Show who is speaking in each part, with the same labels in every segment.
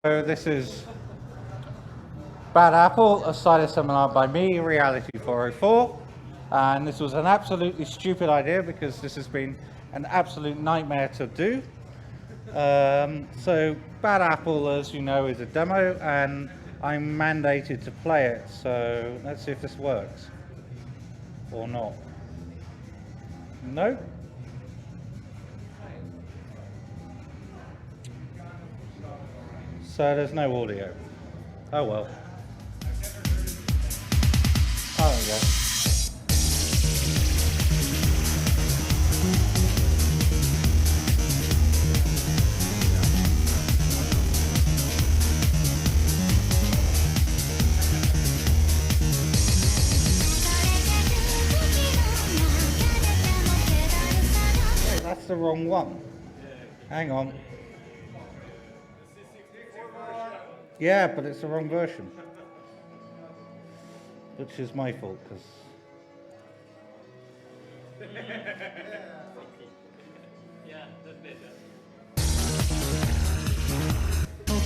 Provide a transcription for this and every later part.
Speaker 1: So this is Bad Apple, a cider seminar by me, reality404. And this was an absolutely stupid idea because this has been an absolute nightmare to do. So Bad Apple, as you know, is a demo and I'm mandated to play it. So let's see if this works or not. No? So there's no audio. Oh well. Oh, there we go. That's the wrong one. Hang on. Yeah, but it's the wrong version. Which is my fault, because...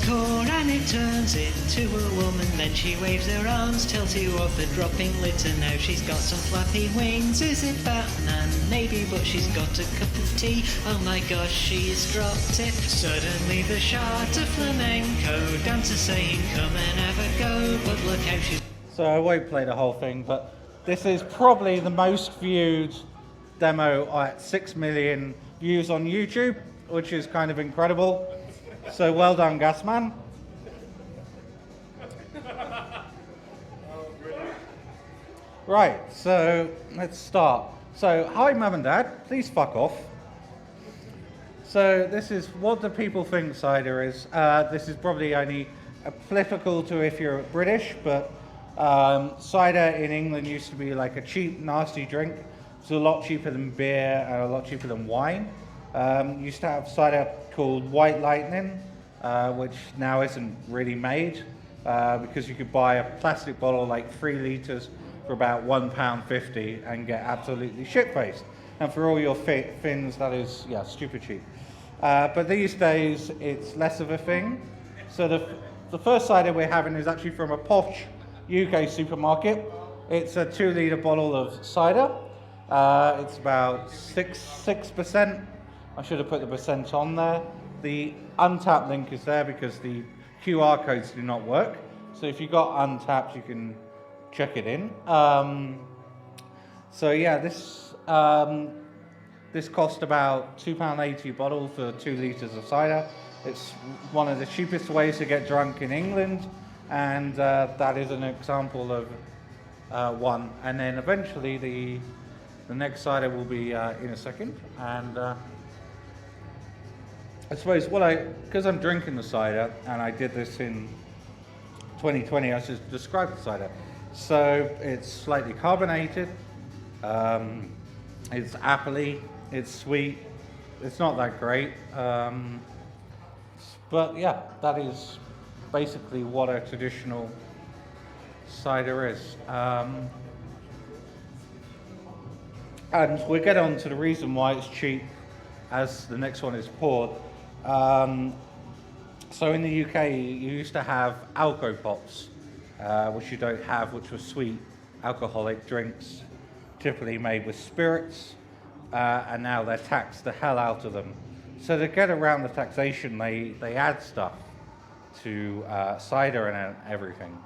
Speaker 2: Core and it turns into a woman, then she waves her arms, tells you of the dropping litter. Now she's got some flappy wings. Is it Batman? Maybe, but she's got a cup of tea. Oh my gosh, she's dropped it. Suddenly the shot of flamenco dancer saying come and have a go, but look how she's...
Speaker 1: So I won't play the whole thing, but this is probably the most viewed demo at 6 million views on YouTube, which is kind of incredible. So well done, Gasman. Right, so let's start. So, hi Mum and Dad, please fuck off. So this is what do people think cider is. This is probably only applicable to if you're British, but cider in England used to be like a cheap, nasty drink. It's a lot cheaper than beer and a lot cheaper than wine. Used to have cider called White Lightning, which now isn't really made because you could buy a plastic bottle like 3 litres for about £1.50 and get absolutely shit-faced. And for all your fins, that is, yeah, stupid cheap. But these days, it's less of a thing. So the first cider we're having is actually from a posh UK supermarket. It's a 2 litre bottle of cider. It's about 6%. I should have put the percent on there. The Untapped link is there because the QR codes do not work. So if you got Untapped, you can check it in. So yeah, this cost about £2.80 a bottle for 2 litres of cider. It's one of the cheapest ways to get drunk in England, and that is an example of one. And then eventually the next cider will be in a second. And I suppose because I'm drinking the cider, and I did this in 2020, I should describe the cider. So it's slightly carbonated, it's appley, it's sweet, it's not that great, but yeah, that is basically what a traditional cider is. And we'll get on to the reason why it's cheap as the next one is poured. So in the UK, you used to have alco pops, which you don't have, which were sweet alcoholic drinks, typically made with spirits, and now they're taxed the hell out of them. So to get around the taxation, they add stuff to cider and everything.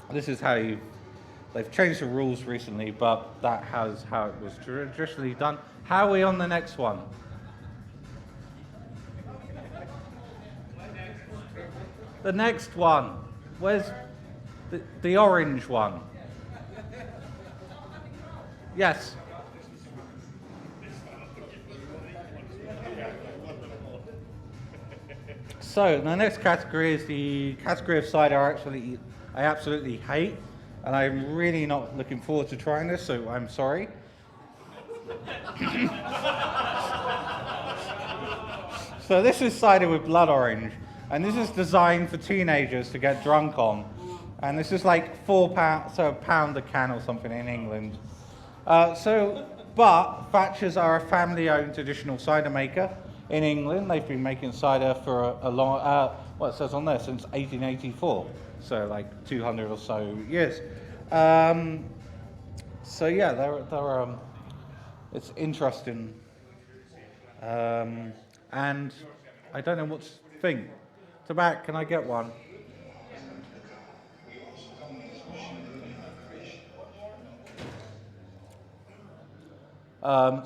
Speaker 1: This is how they've changed the rules recently, but that has how it was traditionally done. How are we on the next one? The next one. Where's the orange one? Yes. So the next category is the category of cider I absolutely hate, and I'm really not looking forward to trying this, so I'm sorry. So this is cider with blood orange, and this is designed for teenagers to get drunk on. And this is like £4, so £1 a can or something in England. So But Thatchers are a family-owned traditional cider maker in England. They've been making cider for a long, well, it says on there, since 1884, so like 200 or so years. So yeah, they're it's interesting, and I don't know what to think. Tobacco, can I get one?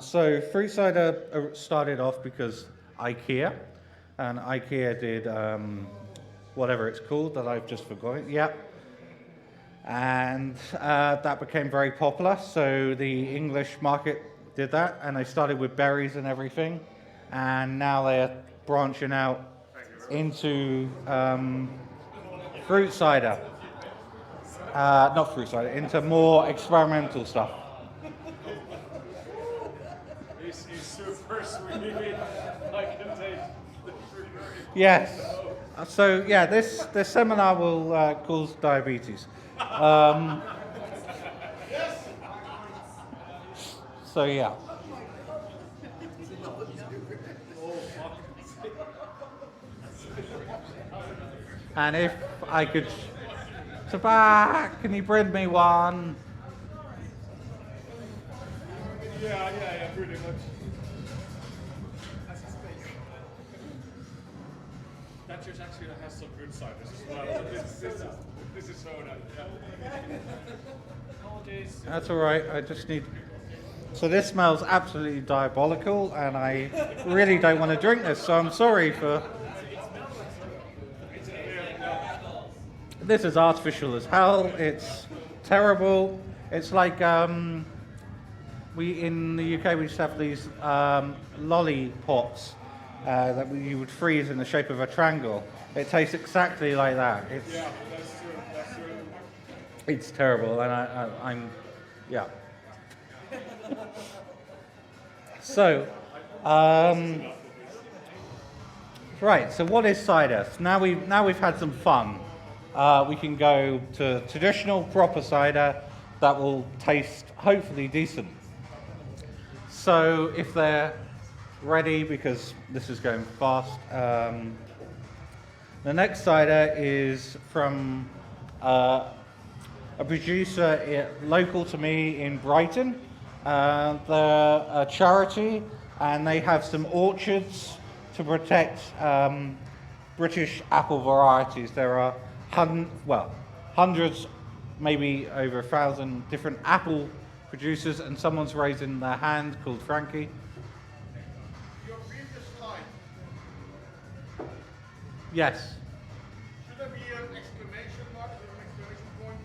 Speaker 1: So fruit cider started off because IKEA, and IKEA did whatever it's called that I've just forgotten. Yep. And that became very popular. So the English market did that, and they started with berries and everything, and now they're branching out into fruit cider. Not fruit cider, into more experimental stuff.
Speaker 3: He's super sweet. I can taste the fruit.
Speaker 1: Yes. So yeah, this seminar will cause diabetes. So yeah. And if I could, Tobacco, can you bring me one?
Speaker 3: Yeah, pretty much. That church actually has some good ciders as well. This is soda. Yeah. Apologies.
Speaker 1: That's all right. I just need. So this smells absolutely diabolical, and I really don't want to drink this. So I'm sorry for. This is artificial as hell. It's terrible. It's like we in the UK we used to have these lollipops that you would freeze in the shape of a triangle. It tastes exactly like that.
Speaker 3: Yeah, that's true. That's true.
Speaker 1: It's terrible, and I'm yeah. So, right. So, what is cider? So now we've had some fun. We can go to traditional proper cider that will taste hopefully decent. So, if they're ready, because this is going fast, the next cider is from a producer local to me in Brighton. They're a charity, and they have some orchards to protect British apple varieties. There are hundreds, maybe over 1,000 different apple producers, and someone's raising their hand called Frankie.
Speaker 3: Your previous slide,
Speaker 1: Yes.
Speaker 3: should there be an exclamation mark or an exclamation point?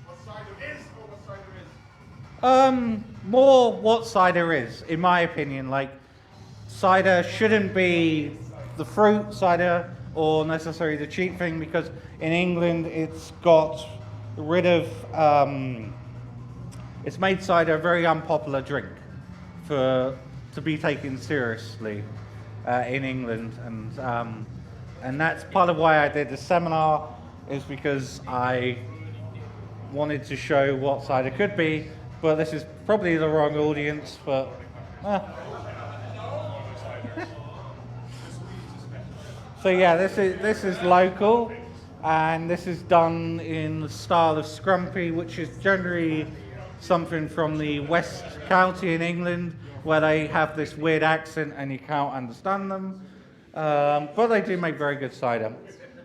Speaker 3: What cider is or what cider is?
Speaker 1: More what cider is, in my opinion. Like, cider shouldn't be the fruit cider or necessarily the cheap thing, because in England it's got rid of, it's made cider a very unpopular drink to be taken seriously in England, and that's part of why I did the seminar, is because I wanted to show what cider could be, but this is probably the wrong audience, but So yeah, this is local, and this is done in the style of scrumpy, which is generally something from the West County in England, where they have this weird accent and you can't understand them. But they do make very good cider,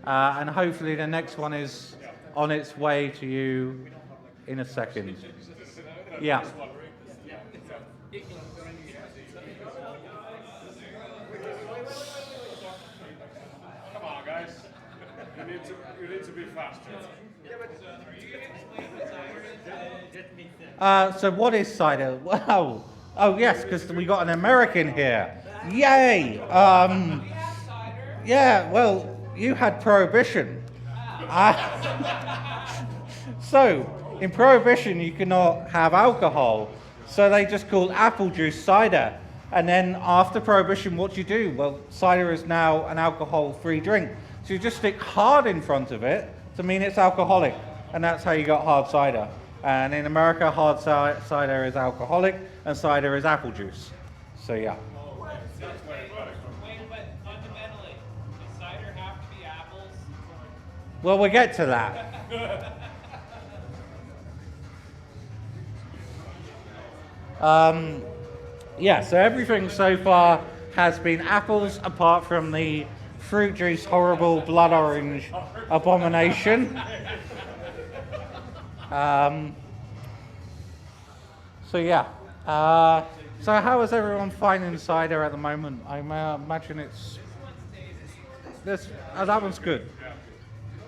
Speaker 1: and hopefully the next one is on its way to you in a second. Yeah.
Speaker 3: Come on, guys. You need to be faster.
Speaker 1: So what is cider? Wow. Oh yes, because we got an American here. Yay! Yeah. Well, you had Prohibition. So in Prohibition, you cannot have alcohol, so they just called apple juice cider. And then after Prohibition, what do you do? Well, cider is now an alcohol-free drink. So you just stick hard in front of it to mean it's alcoholic, and that's how you got hard cider. And in America, hard cider is alcoholic and cider is apple juice. So yeah.
Speaker 4: Wait, but fundamentally, does cider have to be apples?
Speaker 1: Well, we'll get to that. Yeah, so everything so far has been apples apart from the fruit juice horrible blood orange abomination. So yeah. So how is everyone finding cider at the moment? I imagine it's this. That one's good.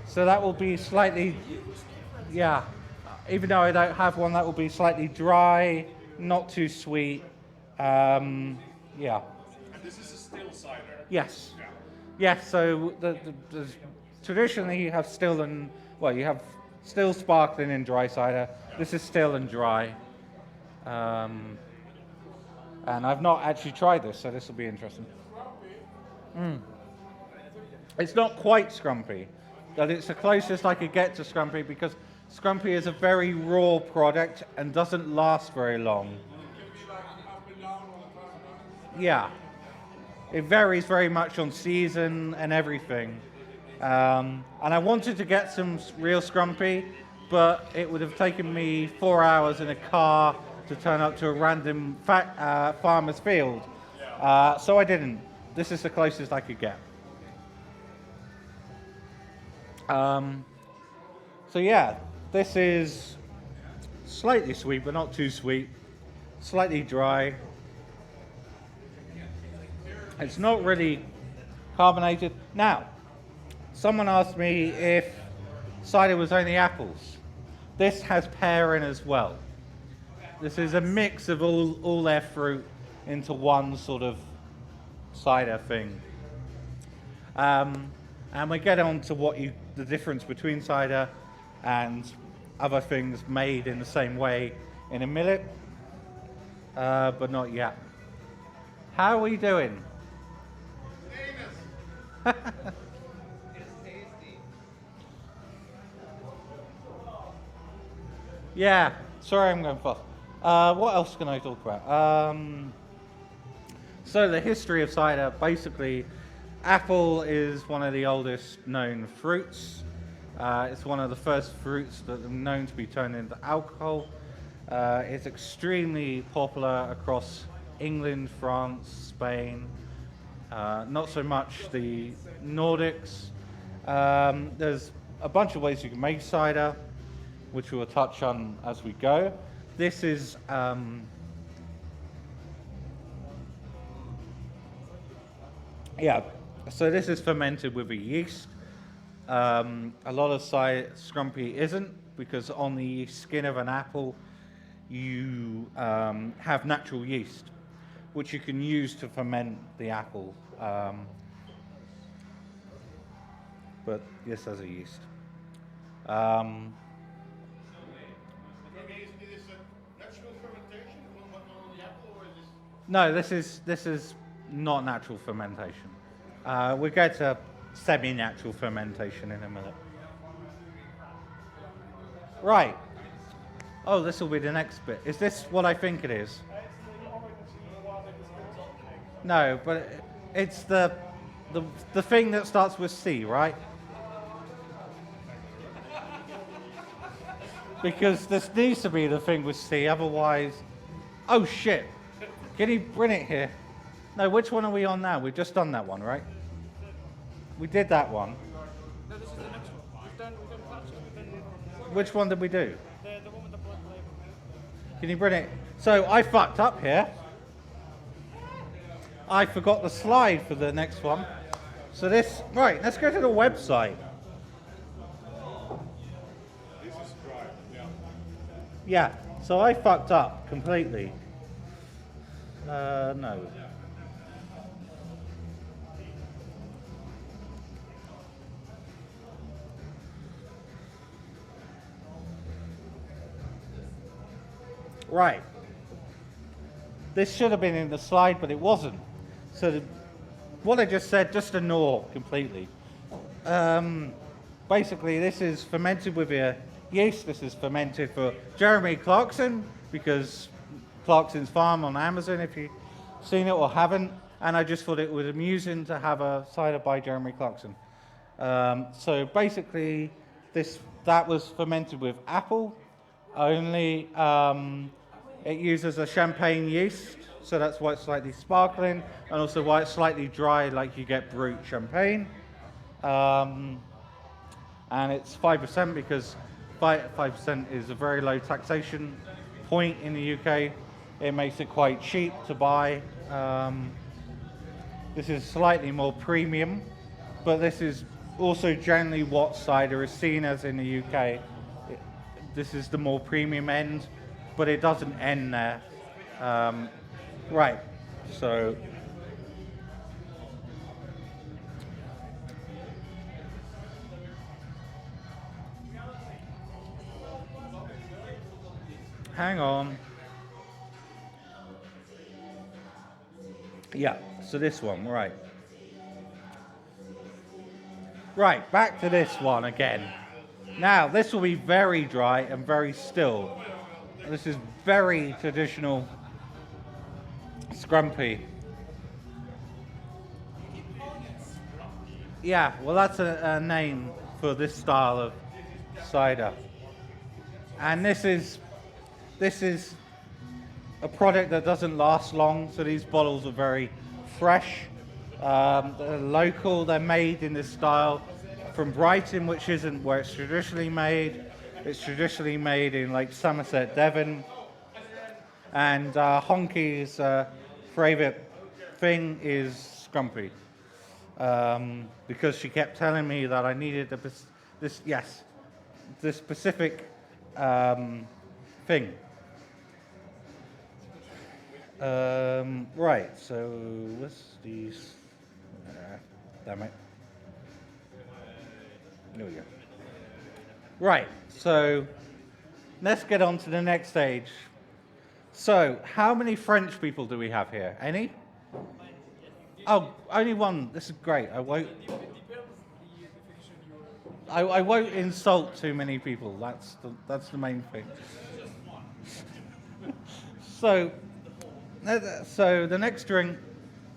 Speaker 1: So that will be slightly, yeah. Even though I don't have one, that will be slightly dry, not too sweet. Yeah.
Speaker 3: And this is a still cider.
Speaker 1: Yes.
Speaker 3: Yeah.
Speaker 1: Yes. So traditionally you have still and you have still, sparkling, and dry cider. This is still and dry. And I've not actually tried this, so this will be interesting. It's not quite scrumpy, but it's the closest I could get to scrumpy because scrumpy is a very raw product and doesn't last very long. Yeah, it varies very much on season and everything. And I wanted to get some real scrumpy, but it would have taken me 4 hours in a car to turn up to a random farmer's field. So I didn't. This is the closest I could get. So yeah, this is slightly sweet, but not too sweet. Slightly dry. It's not really carbonated. Now, someone asked me if cider was only apples. This has pear in as well. This is a mix of all their fruit into one sort of cider thing. And we get on to the difference between cider and other things made in the same way in a minute, but not yet. How are we doing?
Speaker 4: It's tasty.
Speaker 1: Yeah, sorry I'm going fast. What else can I talk about? So the history of cider, basically, apple is one of the oldest known fruits. It's one of the first fruits that are known to be turned into alcohol. It's extremely popular across England, France, Spain, not so much the Nordics. There's a bunch of ways you can make cider, which we'll touch on as we go. This is so this is fermented with a yeast. A lot of scrumpy isn't, because on the skin of an apple you have natural yeast, which you can use to ferment the apple. But this has a yeast.
Speaker 3: Is this a natural fermentation on the apple, or is this?
Speaker 1: No, this is not natural fermentation. We'll go to semi-natural fermentation in a minute. Right. Oh, this will be the next bit. Is this what I think it is? No, but it's the thing that starts with C, right? Because this needs to be the thing with C, otherwise... Oh shit! Can you bring it here? No, which one are we on now? We've just done that one, right? We did that one.
Speaker 4: No, this is the next one. We've done platinum, we've done
Speaker 1: Which one did we do?
Speaker 4: the one with the black label.
Speaker 1: Can you bring it? So I fucked up here. I forgot the slide for the next one. So this... Right, let's go to the website.
Speaker 3: This is dry. Yeah.
Speaker 1: Yeah, so I fucked up completely. No. Right. This should have been in the slide, but it wasn't. So what I just said, just ignore completely. Basically, this is fermented with a yeast. This is fermented for Jeremy Clarkson, because Clarkson's Farm on Amazon, if you've seen it or haven't. And I just thought it was amusing to have a cider by Jeremy Clarkson. So basically, that was fermented with apple only. It uses a champagne yeast, so that's why it's slightly sparkling, and also why it's slightly dry, like you get brut champagne. And it's 5% because 5% is a very low taxation point in the UK. It makes it quite cheap to buy. This is slightly more premium, but this is also generally what cider is seen as in the UK. This is the more premium end, but it doesn't end there. Right, so hang on. Yeah, so this one, right. Right, back to this one again. Now, this will be very dry and very still. This is very traditional scrumpy. Yeah, well, that's a name for this style of cider. And this is a product that doesn't last long, so these bottles are very fresh. They're local, they're made in this style from Brighton, which isn't where it's traditionally made. It's traditionally made in like Somerset, Devon. And Honky's favourite thing is scrumpy. Because she kept telling me that I needed this specific thing. Right, so what's these? Damn it. There we go. Right, so let's get on to the next stage. So, how many French people do we have here? Any? Oh, only one. This is great. I won't insult too many people. That's the main thing. So the next drink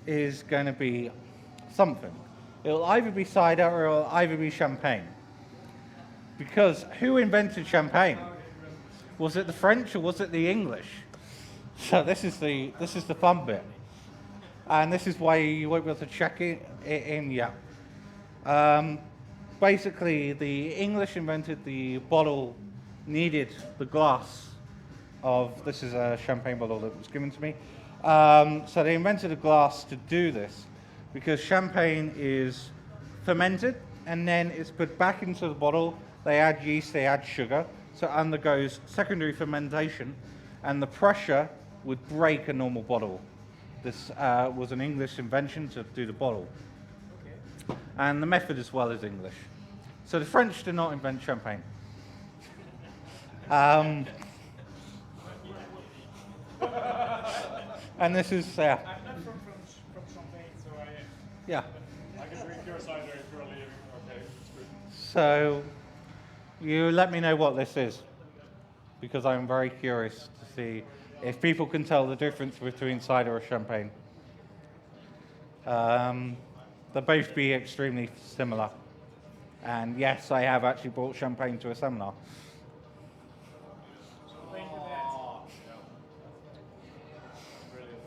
Speaker 1: is going to be something. It'll either be cider or it'll either be champagne. Because who invented champagne? Was it the French or was it the English? So this is the fun bit. And this is why you won't be able to check it in yet. Basically, the English invented the bottle, needed the glass of, this is a champagne bottle that was given to me. So they invented a glass to do this because champagne is fermented and then it's put back into the bottle. They add yeast, they add sugar, so it undergoes secondary fermentation, and the pressure would break a normal bottle. This was an English invention to do the bottle. Okay. And the method as well is English. So the French did not invent champagne. And this is,
Speaker 3: I'm not from Champagne, so
Speaker 1: yeah.
Speaker 3: I can drink your cider if you're leaving. Okay, it's good.
Speaker 1: So you let me know what this is, because I'm very curious to see if people can tell the difference between cider or champagne. They'll both be extremely similar. And yes, I have actually brought champagne to a seminar.
Speaker 3: Champagne to that. Brilliant.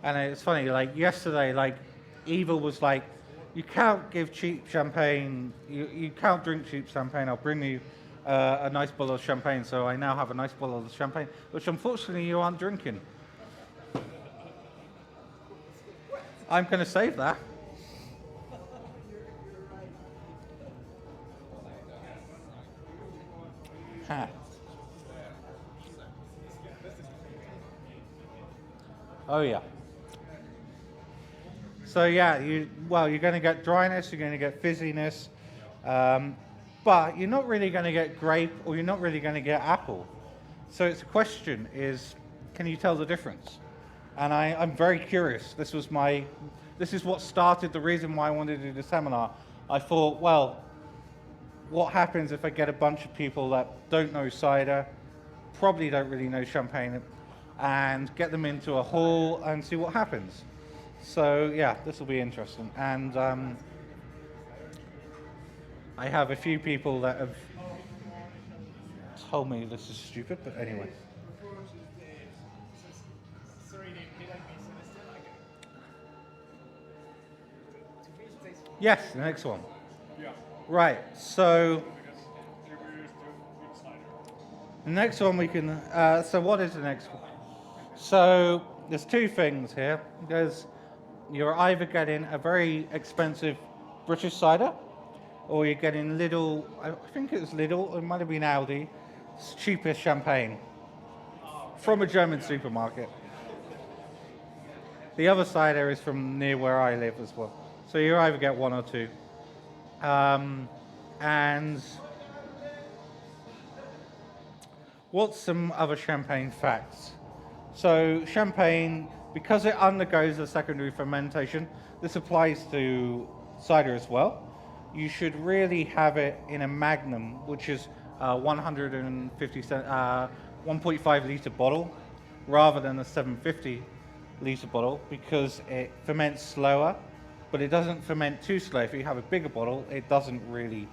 Speaker 1: And it's funny, like yesterday, like Evil was like, you can't give cheap champagne, you can't drink cheap champagne, I'll bring you a nice bottle of champagne. So I now have a nice bottle of champagne, which unfortunately you aren't drinking. I'm going to save that. Ha. Oh yeah. So yeah, you're going to get dryness, you're going to get fizziness, but you're not really going to get grape or you're not really going to get apple. So it's a question is, can you tell the difference? And I'm very curious. This is what started the reason why I wanted to do the seminar. I thought, well, what happens if I get a bunch of people that don't know cider, probably don't really know champagne, and get them into a hall and see what happens. So yeah, this will be interesting. And I have a few people that have told me this is stupid, but anyway. Yes, the next one.
Speaker 3: Yeah.
Speaker 1: Right, so
Speaker 3: Because we're used to good cider.
Speaker 1: the next one we can, so what is the next one? So there's two things here. You're either getting a very expensive British cider, or you're getting Lidl, I think it was Lidl, it might have been Aldi, it's cheapest champagne from a German supermarket. The other cider is from near where I live as well. So you either get one or two. And what's some other champagne facts? So champagne, because it undergoes a secondary fermentation, this applies to cider as well. You should really have it in a magnum, which is 1.5 litre bottle, rather than a 750 litre bottle, because it ferments slower, but it doesn't ferment too slow. If you have a bigger bottle, it doesn't really.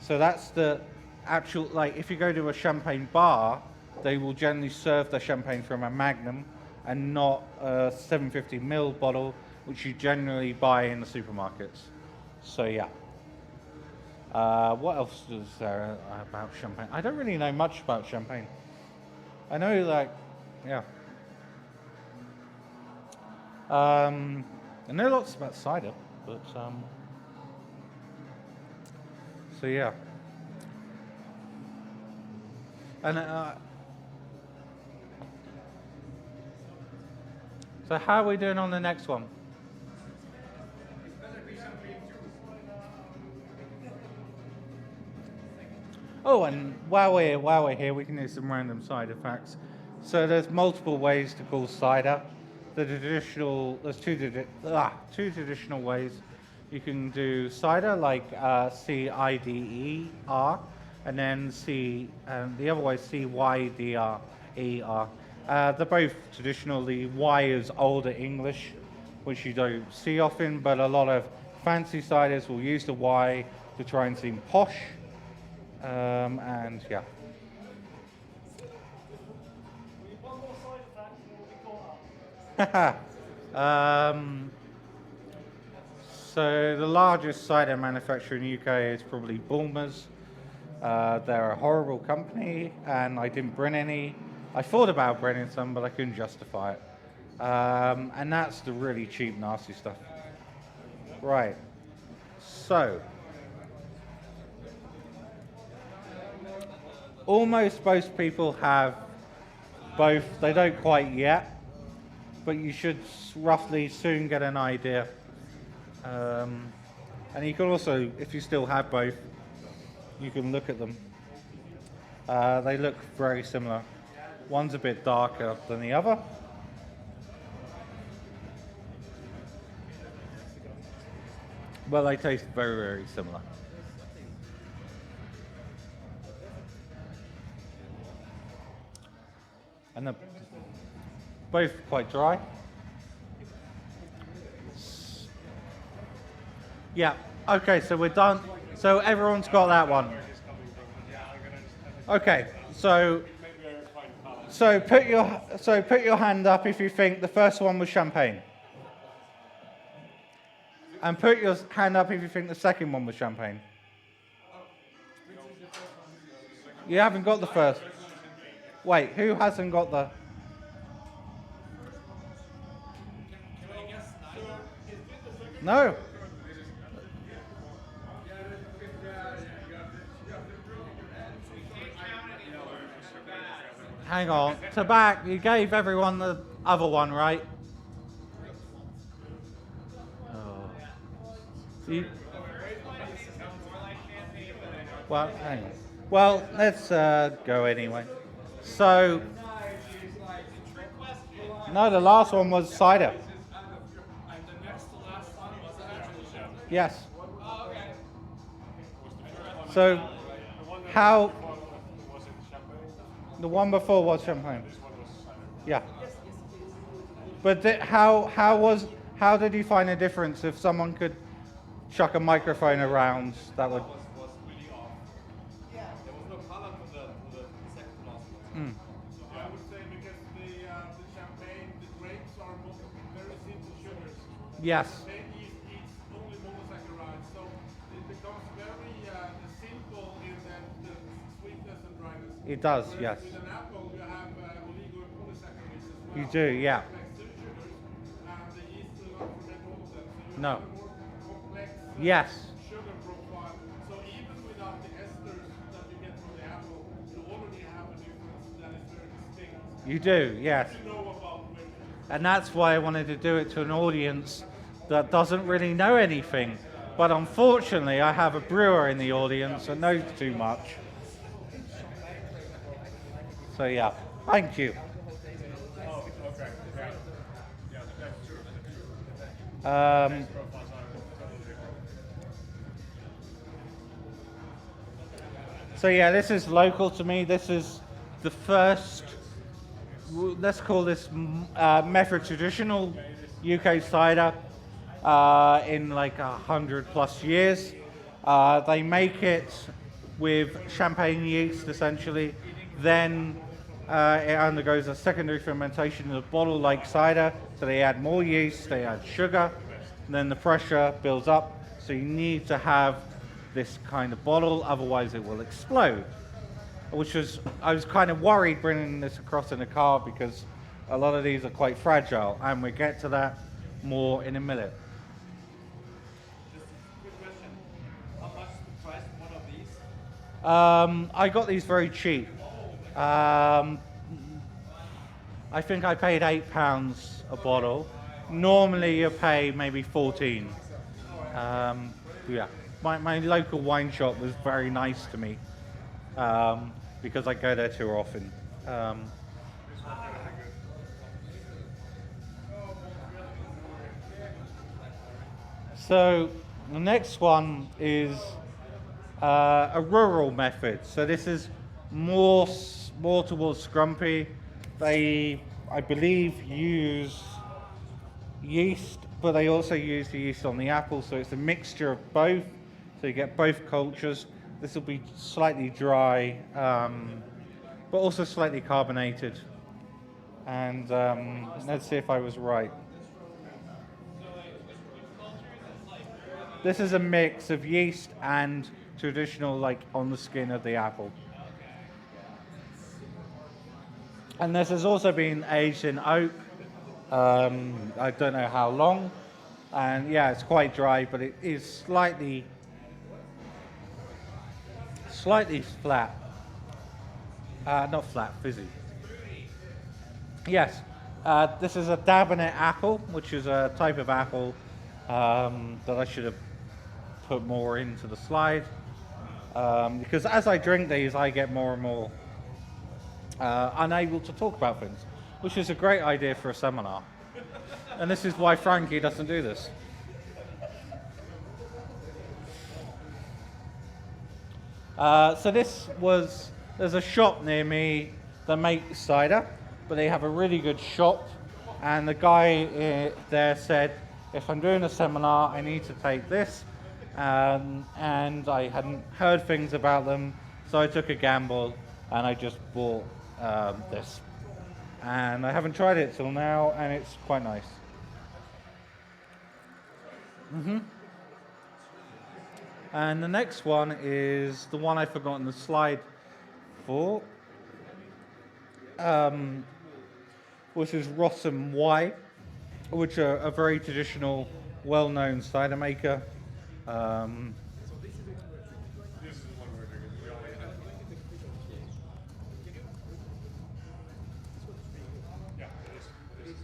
Speaker 1: So that's the actual, like if you go to a champagne bar, they will generally serve the champagne from a magnum and not a 750ml bottle, which you generally buy in the supermarkets. So yeah. What else is there about champagne? I don't really know much about champagne. I know, like, yeah. I know lots about cider, but so yeah. And so how are we doing on the next one? Oh, and while we're here, we can do some random cider facts. So there's multiple ways to call cider. There's two traditional ways. You can do cider like C-I-D-E-R, and then the other way is C-Y-D-R-E-R. They're both traditional. The Y is older English, which you don't see often, but a lot of fancy ciders will use the Y to try and seem posh. And yeah. So the largest cider manufacturer in the UK is probably Bulmers. They're a horrible company, and I didn't bring any. I thought about bringing some, but I couldn't justify it. And that's the really cheap, nasty stuff. Right. So almost most people have both. They don't quite yet, but you should roughly soon get an idea. And you can also, if you still have both, you can look at them. They look very similar. One's a bit darker than the other. But they taste very, very similar. And they're both quite dry. Yeah, okay, so we're done. So everyone's got that one. Okay, so put your hand up if you think the first one was champagne. And put your hand up if you think the second one was champagne. You haven't got the first. Wait, who hasn't got the... No. Hang on. Tobacco, you gave everyone the other one, right? Well, hang on. Well, let's go anyway. So, no, the last one was cider.
Speaker 3: And the next to last one was actually champagne.
Speaker 1: Yes.
Speaker 4: Oh, okay.
Speaker 1: So how
Speaker 3: Was it champagne?
Speaker 1: the one before was champagne?
Speaker 3: This one was cider.
Speaker 1: Yeah. But how did you find a difference if someone could chuck a microphone around that would?
Speaker 5: Was really off. There was no color to the second to last one.
Speaker 1: Mm,
Speaker 3: I would say because the champagne, the grapes are very simple sugars.
Speaker 1: yes,
Speaker 3: Champagne eats only monosaccharides, so it becomes very simple in the sweetness and dryness.
Speaker 1: it does.
Speaker 3: Whereas
Speaker 1: Yes,
Speaker 3: with an apple, you have oligo and polysaccharides as well.
Speaker 1: you do. Yeah.
Speaker 3: Complex sugars, and the yeast will not ferment all of them. So you
Speaker 1: No.
Speaker 3: have a more complex
Speaker 1: Yes.
Speaker 3: sugar profile. So even without the esters that you get from the apple, you already have a difference that is very distinct.
Speaker 1: You do. Yes.
Speaker 3: You know about which.
Speaker 1: And that's why I wanted to do it to an audience that doesn't really know anything. But unfortunately, I have a brewer in the audience that knows too much. So yeah, thank you.
Speaker 3: Oh, okay. Yeah. Yeah, that's true.
Speaker 1: Um,
Speaker 3: Profiles are totally different.
Speaker 1: so yeah, this is local to me. This is the first, let's call this method traditional UK cider in like 100+ years. They make it with champagne yeast essentially. Then it undergoes a secondary fermentation in a bottle like cider. So they add more yeast, they add sugar, and then the pressure builds up. So you need to have this kind of bottle, otherwise it will explode. I was kind of worried bringing this across in a car because a lot of these are quite fragile, and we'll get to that more in a minute.
Speaker 5: Just a quick question. How much is the price of one of these?
Speaker 1: I got these very cheap. I think I paid £8 a bottle. Normally you pay maybe 14. Yeah, my local wine shop was very nice to me because I go there too often. So the next one is a rural method. So this is more towards scrumpy. They, I believe, use yeast, but they also use the yeast on the apple, so it's a mixture of both. So you get both cultures. This will be slightly dry, but also slightly carbonated. And let's see if I was right. This is a mix of yeast and traditional, like on the skin of the apple. And this has also been aged in oak. I don't know how long. And yeah, it's quite dry, but it is slightly flat. Not flat, fizzy. Yes, this is a Dabinet apple, which is a type of apple that I should have put more into the slide. Because as I drink these, I get more and more unable to talk about things, which is a great idea for a seminar. And this is why Frankie doesn't do this. There's a shop near me that makes cider, but they have a really good shop. And the guy there said, if I'm doing a seminar, I need to take this. And I hadn't heard things about them, so I took a gamble and I just bought this. And I haven't tried it till now, and it's quite nice. And the next one is the one I forgot on the slide for, which is Rossum Y, which are a very traditional, well-known cider maker.
Speaker 3: This is the one we're drinking. We only have. Yeah, it is. It is.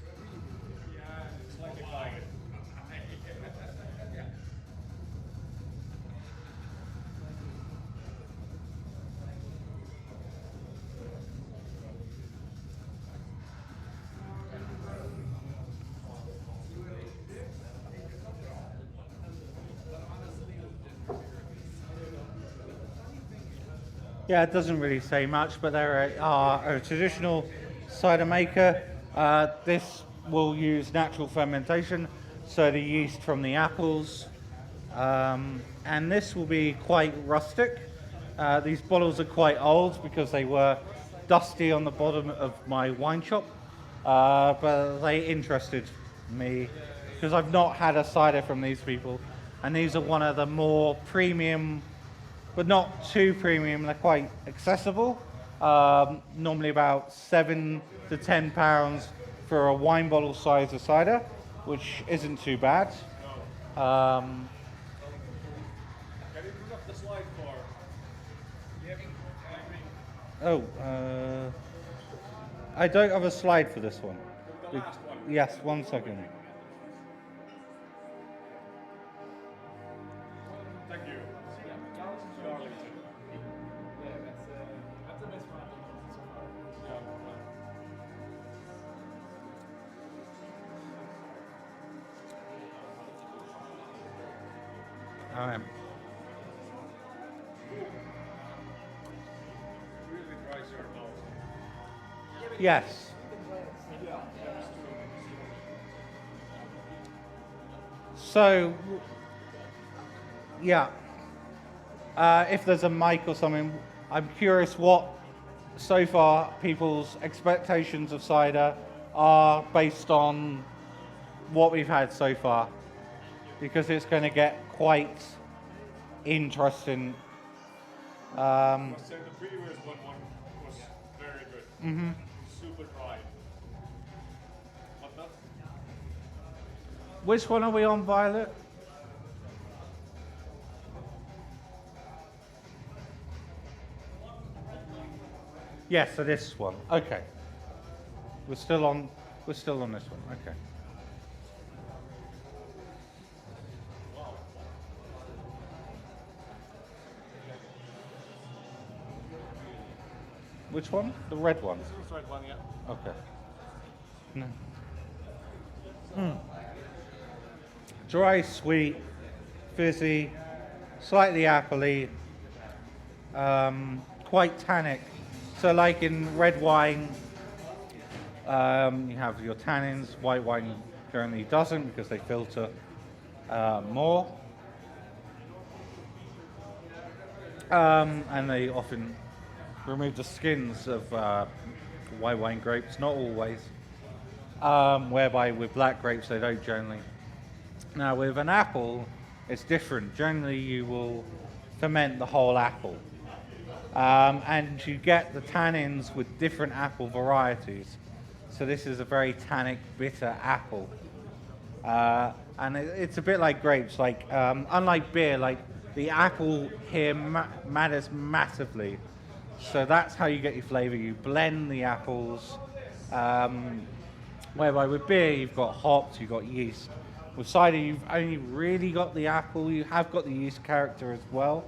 Speaker 3: Yeah, slightly clouded.
Speaker 1: Yeah, it doesn't really say much, but they're a traditional cider maker. This will use natural fermentation, so the yeast from the apples. And this will be quite rustic. These bottles are quite old because they were dusty on the bottom of my wine shop, but they interested me because I've not had a cider from these people, and these are one of the more premium, but not too premium. They're quite accessible. Normally about £7 to £10 for a wine bottle size of cider, which isn't too bad.
Speaker 5: Can you bring up the slide for?
Speaker 1: I don't have a slide for this one.
Speaker 5: The last one.
Speaker 1: Yes, 1 second.
Speaker 5: Thank you. Darlington.
Speaker 6: That's the best one so far.
Speaker 1: I am.
Speaker 5: Really dries your mouth.
Speaker 1: Yes. So, yeah. If there's a mic or something, I'm curious what, so far, people's expectations of cider are based on what we've had so far. Because it's going to get quite interesting.
Speaker 5: I said the previous one was very good. Super dry. But not
Speaker 1: Which one are we on, Violet? Yes, so this one. Okay. We're still on this one. Okay. Which one? The red one.
Speaker 5: this was right one, yeah.
Speaker 1: Okay. No. Dry, sweet, fizzy, slightly appley, quite tannic. So like in red wine, you have your tannins. White wine currently doesn't because they filter more. And they often remove the skins of white wine grapes, not always. Whereby with black grapes they don't generally. Now with an apple, it's different. Generally you will ferment the whole apple. And you get the tannins with different apple varieties. So this is a very tannic, bitter apple. And it's a bit like grapes. Like unlike beer, like the apple here matters massively. So that's how you get your flavour. You blend the apples. Whereby with beer, you've got hops, you've got yeast. With cider, you've only really got the apple. You have got the yeast character as well.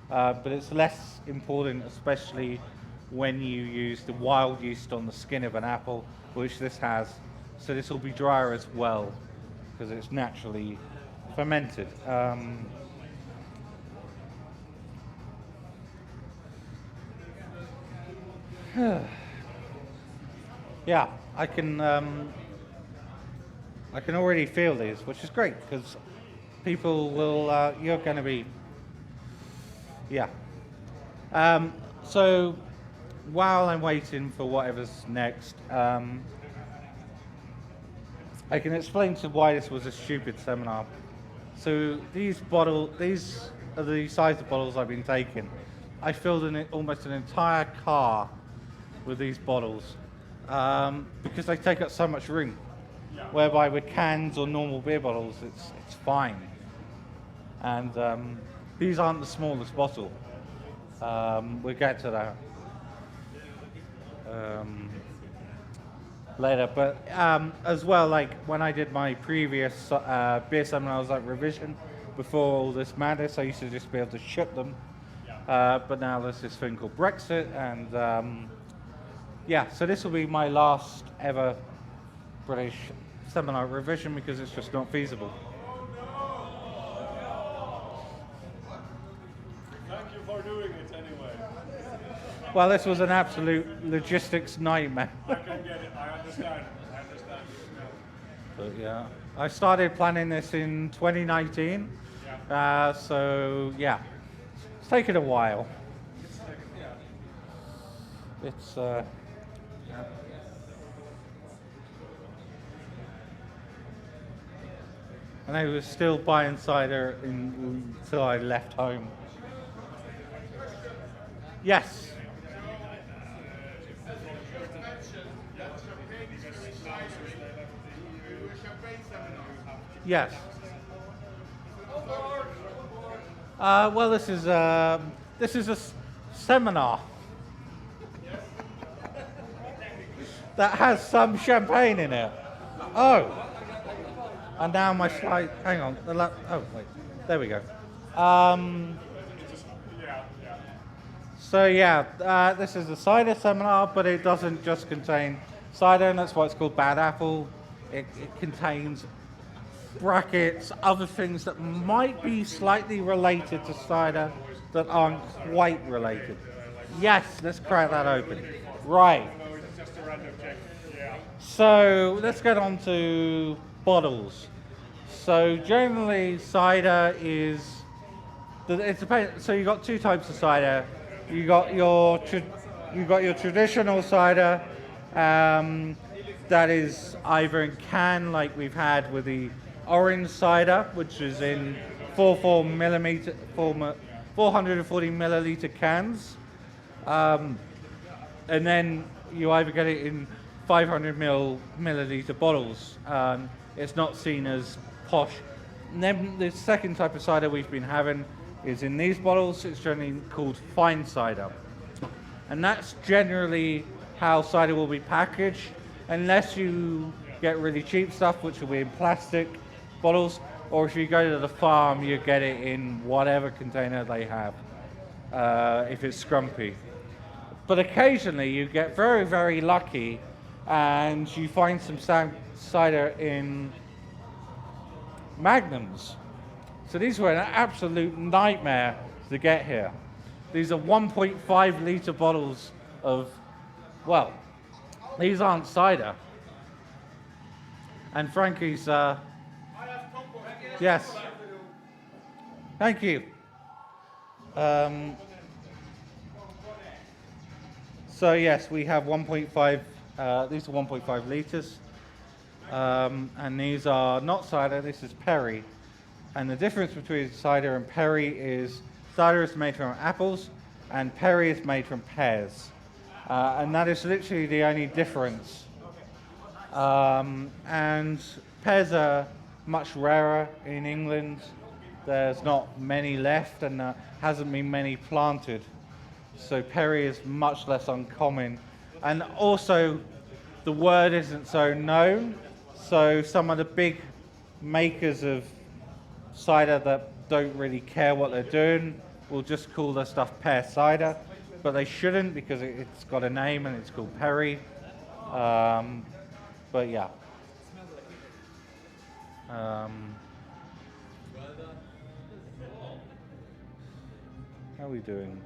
Speaker 1: But it's less important, especially when you use the wild yeast on the skin of an apple, which this has. So this will be drier as well, because it's naturally fermented. Yeah, I can already feel these, which is great because people will. You're going to be. Yeah. So while I'm waiting for whatever's next, I can explain to why this was a stupid seminar. So these are the size of bottles I've been taking. I filled almost an entire car with these bottles because they take up so much room. Whereby with cans or normal beer bottles, it's fine. And these aren't the smallest bottle. We'll get to that later. But as well, like when I did my previous beer seminars like revision, before all this madness, I used to just be able to ship them. But now there's this thing called Brexit, and yeah, so this will be my last ever British seminar revision because it's just not feasible.
Speaker 5: Thank you for doing it anyway.
Speaker 1: Well, this was an absolute logistics nightmare.
Speaker 3: I can get it. I understand.
Speaker 1: But yeah, I started planning this in 2019. So yeah, it's taken a while. It's yeah. And I was still buying cider until I left home. Yes. Yes. Well, this is a seminar that has some champagne in it. Oh, and now my slide. Hang on. Oh wait, there we go. So yeah, this is a cider seminar, but it doesn't just contain cider, and that's why it's called Bad Apple. It contains brackets, other things that might be slightly related to cider that aren't quite related. Yes, let's crack that open. Right. So let's get on to bottles. So generally, cider is. It depends. So you got two types of cider. You got your traditional cider, that is either in can, like we've had with the orange cider, which is in 440 milliliter cans, and then you either get it in 500 milliliter bottles. It's not seen as posh. And then the second type of cider we've been having is in these bottles. It's generally called fine cider, and that's generally how cider will be packaged, unless you get really cheap stuff, which will be in plastic bottles, or if you go to the farm, you get it in whatever container they have, if it's scrumpy. But occasionally you get very, very lucky and you find some cider in magnums. So these were an absolute nightmare to get here. These are 1.5 litre bottles of, well, these aren't cider. And Frankie's, yes. Thank you. So yes, we have 1.5, these are 1.5 litres. And these are not cider, this is perry. And the difference between cider and perry is cider is made from apples and perry is made from pears. And that is literally the only difference. And pears are much rarer in England. There's not many left, and there hasn't been many planted. So perry is much less uncommon. And also, the word isn't so known. So some of the big makers of cider that don't really care what they're doing will just call their stuff pear cider. But they shouldn't, because it's got a name and it's called perry. But yeah. How are we doing?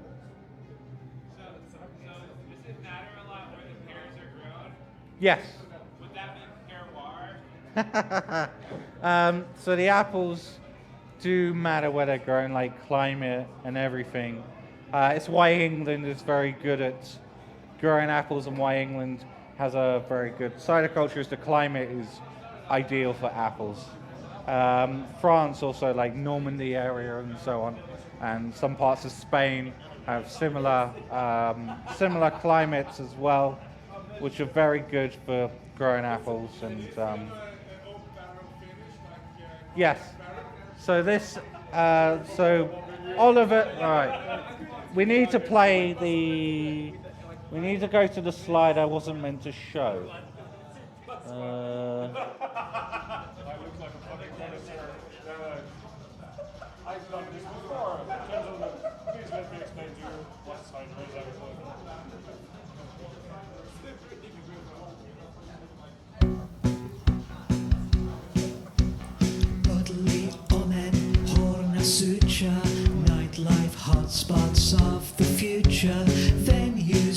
Speaker 4: So does it matter a lot where the pears are grown?
Speaker 1: Yes.
Speaker 4: Would that be terroir?
Speaker 1: So the apples do matter where they're grown, like climate and everything. It's why England is very good at growing apples, and why England has a very good cider culture, is the climate is ideal for apples. France also, like Normandy area and so on, and some parts of Spain have similar climates as well, which are very good for growing apples. And yes, so this, so Oliver, all right, we need to play the, we need to go to the slide I wasn't meant to show.
Speaker 3: I look like a fucking connoisseur. I've done this before. Gentlemen, please let me explain to you what cider is actually.
Speaker 2: Bodily omen, horna suture, nightlife hotspots of the future, venue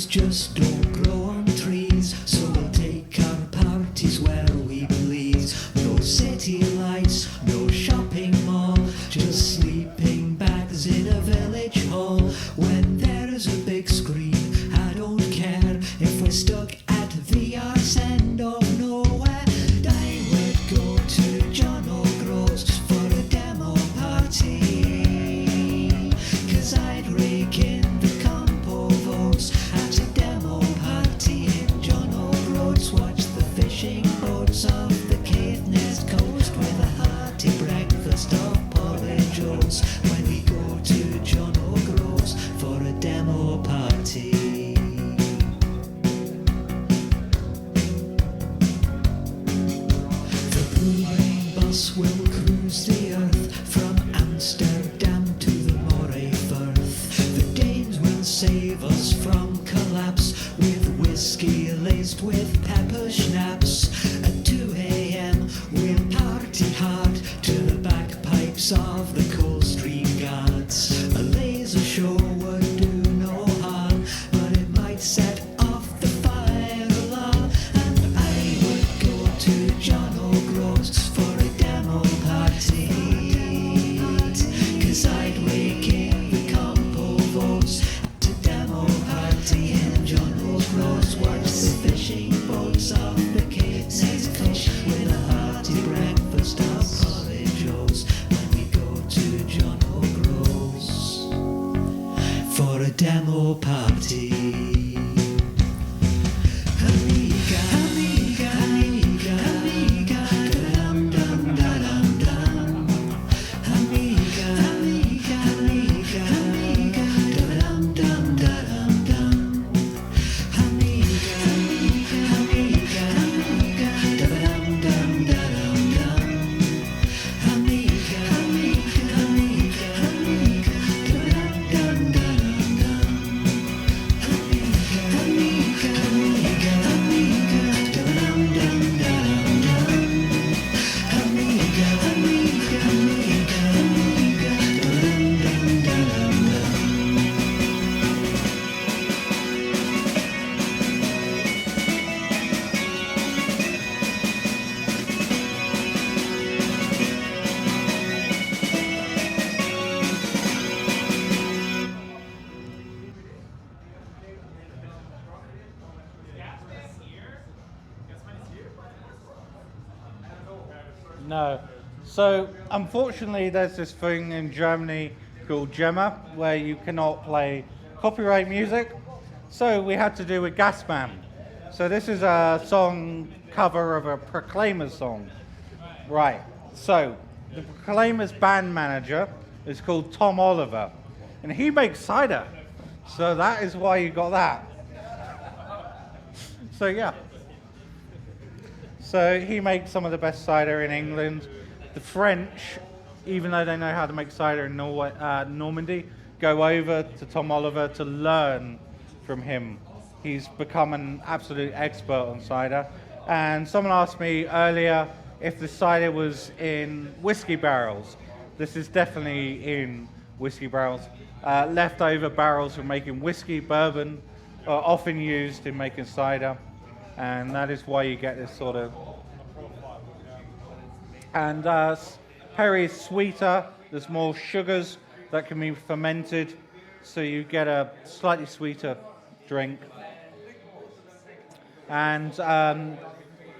Speaker 2: at the arse end of nowhere. And I would go to John O'Groats for a demo party. 'Cause I'd rake in the compo votes at a demo party in John O'Groats. Watch the fishing boats off the Caithness coast with a hearty breakfast of porridge oats when we go to John O'Groats for a demo party. The Blue Rain bus will cruise the earth from Amsterdam to the Moray Firth. The Danes will save us from collapse with whiskey laced with pepper schnapps. At 2 a.m. we'll party hard to the bagpipes of the Coldstream Guards. A laser show would do no harm, but it might set off the fire alarm. And I would go to John O'Groats for a demo party. 'Cause I'd rake in the compo votes at a demo party in John O'Groats. Watch the fishing boats off the Caithness coast with a hearty breakfast of porridge oats when we go to John O'Groats for a demo party. Amiga, amiga, amiga, amiga, dum dum dum dum. Amiga, amiga, amiga, amiga, dum dum dum dum. Amiga, amiga, amiga, amiga, dum dum dum dum. Amiga, amiga, amiga, amiga, dum dum dum dum.
Speaker 1: No. So, unfortunately, there's this thing in Germany called Gemma where you cannot play copyright music. So, we had to do a gas man. So, this is a song cover of a Proclaimers song. Right. So, the Proclaimers band manager is called Tom Oliver, and he makes cider. So, that is why you got that. So, yeah. So he makes some of the best cider in England. The French, even though they know how to make cider in Normandy, go over to Tom Oliver to learn from him. He's become an absolute expert on cider. And someone asked me earlier if the cider was in whiskey barrels. This is definitely in whiskey barrels. Leftover barrels from making whiskey, bourbon, are often used in making cider. And that is why you get this sort of. And Perry is sweeter. There's more sugars that can be fermented, so you get a slightly sweeter drink. And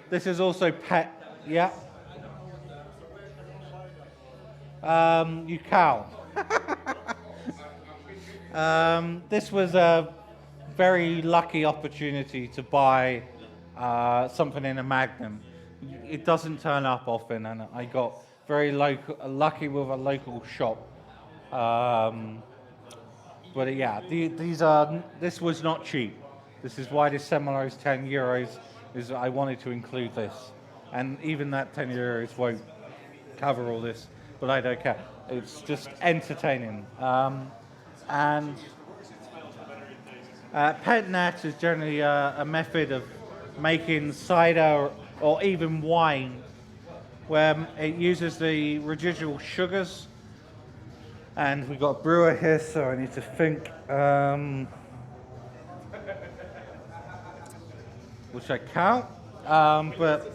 Speaker 1: this is also pet. Yeah. You cow. This was a very lucky opportunity to buy something in a Magnum. It doesn't turn up often, and I got very lucky with a local shop. But yeah, this was not cheap. This is why this seminar is €10. Is I wanted to include this, and even that €10 won't cover all this. But I don't care. It's just entertaining. And pet net is generally a method of making cider or even wine, where it uses the residual sugars. And we've got a brewer here, so I need to think. Which I count, but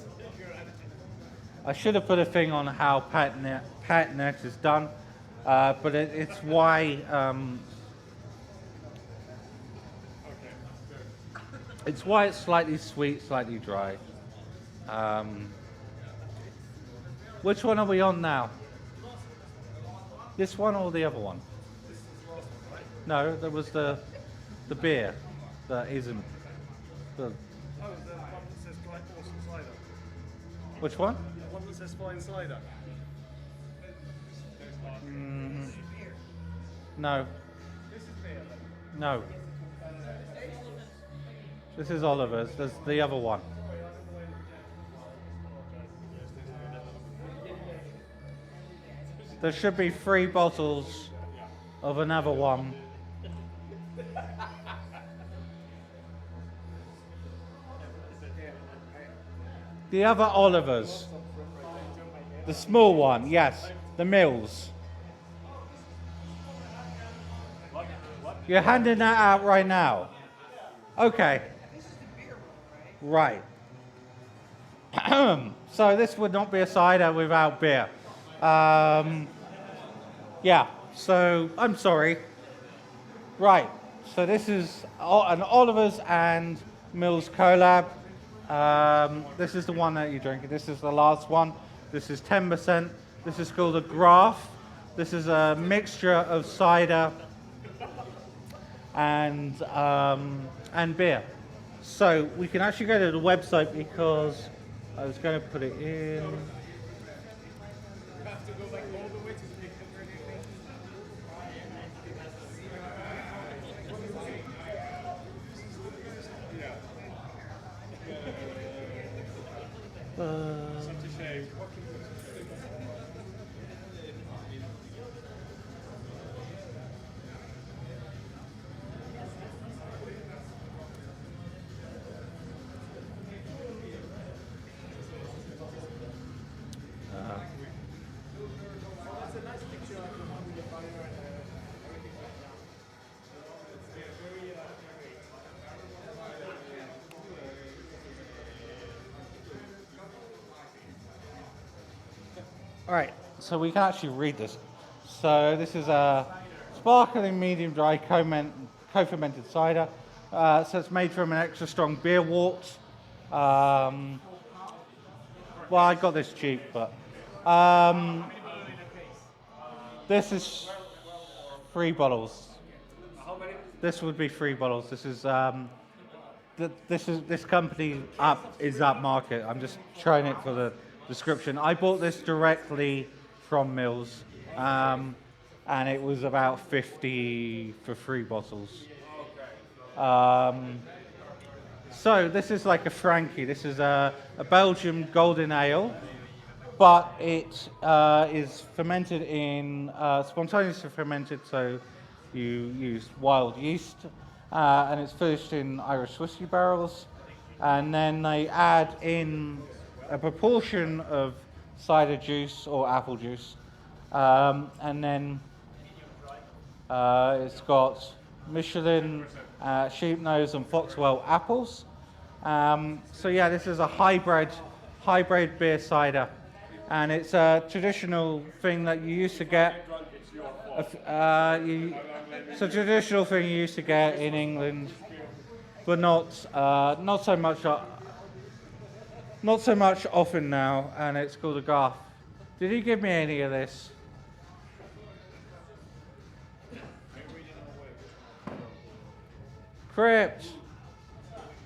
Speaker 1: I should have put a thing on how pet net is done. But it's why It's why it's slightly sweet, slightly dry. Which one are we on now? This one or the other one? No, there was the beer that isn't. The,
Speaker 6: Oh, the one that says Flying Awesome Cider.
Speaker 1: which one?
Speaker 6: The one that says Flying Cider.
Speaker 1: No. No. This is Oliver's. There's the other one. There should be 3 bottles of another one. The other Oliver's. The small one, yes. The Mills. You're handing that out right now? Okay. Right. So this would not be a cider without beer. Yeah, so I'm sorry. Right, so this is an Oliver's and Mills collab. This is the one that you're drinking. This is the last one. This is 10%. This is called a Graph. This is a mixture of cider and beer. So we can actually go to the website because I was going to put it in. All right, so we can actually read this. So this is a sparkling medium dry co-fermented cider. So it's made from an extra strong beer wort. Well, I got this cheap, but this is 3 bottles. This would be 3 bottles. This is this company is up market. I'm just trying it for the description. I bought this directly from Mills, and it was about 50 for 3 bottles. So this is like a Frankie. This is a Belgian golden ale, but it is fermented in spontaneously fermented. So you use wild yeast, and it's finished in Irish whiskey barrels, and then they add in a proportion of cider juice or apple juice, and then it's got Michelin, sheep nose, and Foxwell apples. So yeah, this is a hybrid beer cider, and it's a traditional thing that you used to get. It's a traditional thing you used to get in England, but not so much. Not so much often now, and it's called a Garth. Did he give me any of this? Crypt.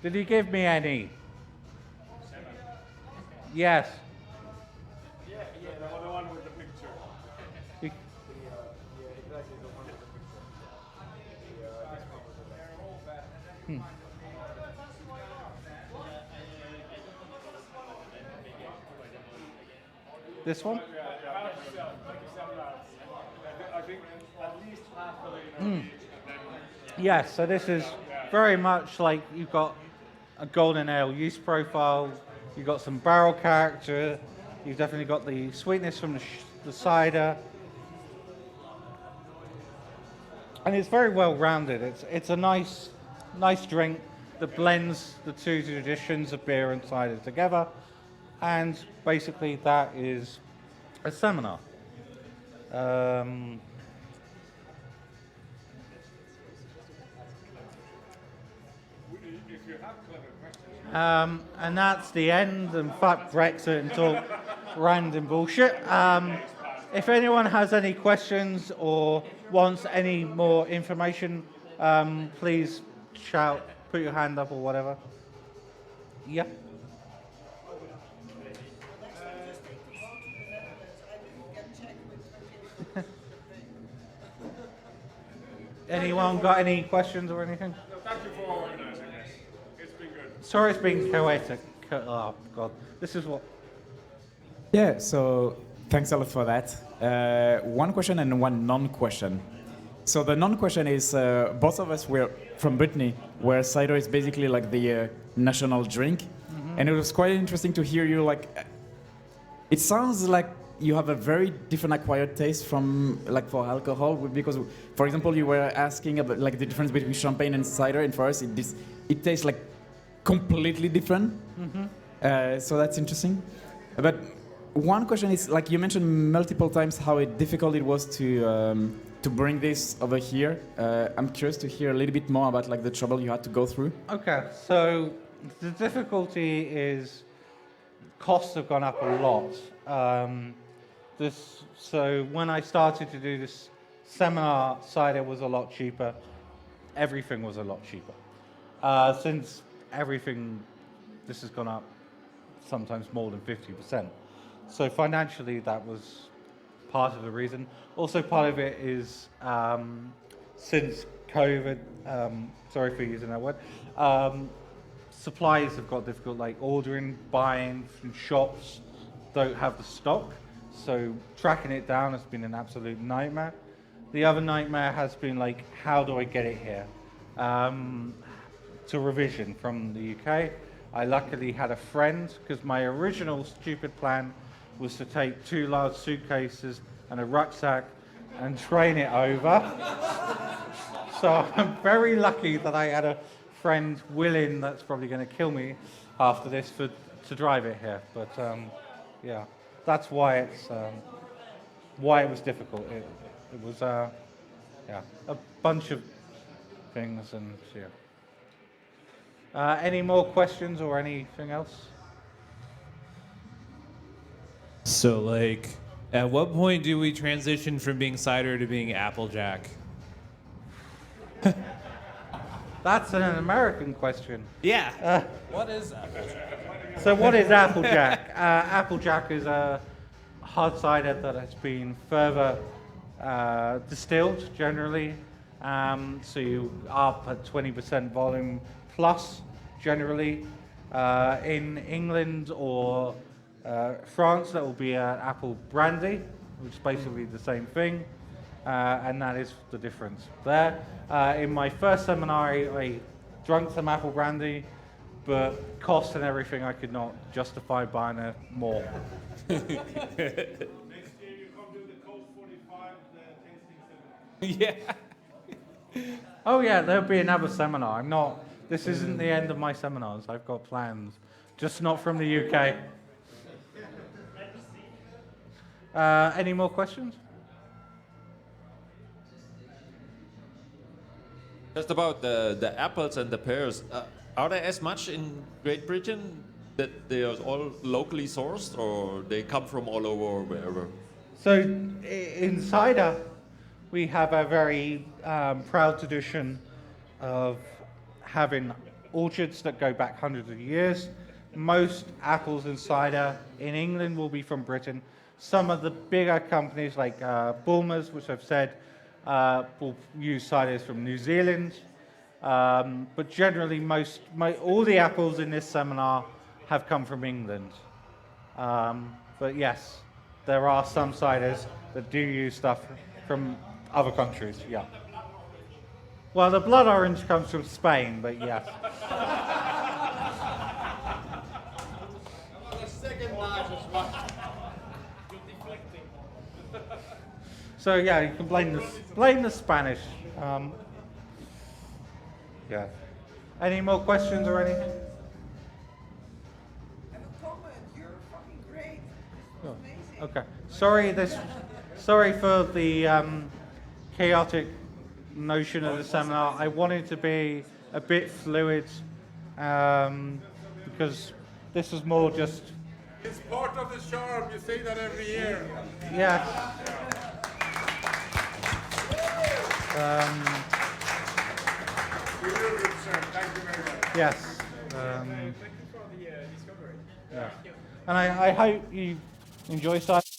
Speaker 1: Did he give me any? Yes.
Speaker 6: Yeah, the one with the picture.
Speaker 1: He- This one?
Speaker 6: I think at least half of it.
Speaker 1: Yes, so this is very much like you've got a golden ale yeast profile, you've got some barrel character, you've definitely got the sweetness from the cider, and it's very well rounded. It's a nice drink that blends the 2 traditions of beer and cider together, and basically that is a seminar.
Speaker 6: If you have clever questions.
Speaker 1: And that's the end. And fuck Brexit and talk random bullshit. If anyone has any questions or wants any more information, please shout, put your hand up or whatever. Yeah. Anyone got any questions or anything?
Speaker 6: So thank you for organizing this. It's been good.
Speaker 1: Sorry, it's been chaotic. Oh God, this is what.
Speaker 7: Yeah, so thanks a lot for that. One question and one non-question. So the non-question is, both of us were from Brittany, where cider is basically like the national drink. And it was quite interesting to hear you, like, it sounds like you have a very different acquired taste from, like, for alcohol, because, for example, you were asking about, like, the difference between champagne and cider, and for us, it tastes, like, completely different. So that's interesting. But one question is, like, you mentioned multiple times how difficult it was to bring this over here. I'm curious to hear a little bit more about, like, the trouble you had to go through.
Speaker 1: Okay, so the difficulty is costs have gone up a lot. So when I started to do this seminar, cider was a lot cheaper. Everything was a lot cheaper. Since this has gone up sometimes more than 50%. So financially, that was part of the reason. Also, part of it is since COVID, sorry for using that word, supplies have got difficult, like ordering, buying from shops don't have the stock. So tracking it down has been an absolute nightmare. The other nightmare has been like, how do I get it here? To revision from the UK. I luckily had a friend, because my original stupid plan was to take 2 large suitcases and a rucksack and train it over. So I'm very lucky that I had a friend willing, that's probably going to kill me after this, to drive it here. But yeah, that's why it was difficult. It was yeah, a bunch of things, and yeah. Any more questions or anything else?
Speaker 4: So, like, at what point do we transition from being cider to being Applejack?
Speaker 1: That's an American question.
Speaker 4: Yeah. What is Applejack?
Speaker 1: So what is Applejack? Applejack is a hard cider that has been further distilled generally. So you up at 20% volume plus generally. In England or France, that will be an apple brandy, which is basically the same thing. And that is the difference there. In my first seminar, I drank some apple brandy, but cost and everything, I could not justify buying more.
Speaker 6: Next year you come do the Coast 45 tasting seminar.
Speaker 4: Yeah.
Speaker 1: Oh yeah, there'll be another seminar. This isn't the end of my seminars. I've got plans, just not from the UK. Any more questions?
Speaker 8: Just about the apples and the pears. Are there as much in Great Britain that they are all locally sourced, or they come from all over, wherever?
Speaker 1: So in cider, we have a very proud tradition of having orchards that go back hundreds of years. Most apples in cider in England will be from Britain. Some of the bigger companies like Bulmers, which I've said, will use ciders from New Zealand. But generally, all the apples in this seminar have come from England. But yes, there are some ciders that do use stuff from other countries, yeah. Well, the blood orange comes from Spain, but yes.
Speaker 3: The second largest one.
Speaker 1: So yeah, you can blame the Spanish. Yeah. Any more questions or anything?
Speaker 9: I have a comment. You're fucking great. This was amazing.
Speaker 1: Okay. Sorry for the chaotic notion of the seminar. I wanted to be a bit fluid because this is more just,
Speaker 3: It's part of the charm. You say that every year.
Speaker 1: yeah.
Speaker 3: You're really good, sir. Thank you very much.
Speaker 1: Yes.
Speaker 5: Thank you for the discovery.
Speaker 1: Yeah. And I hope you enjoy cider.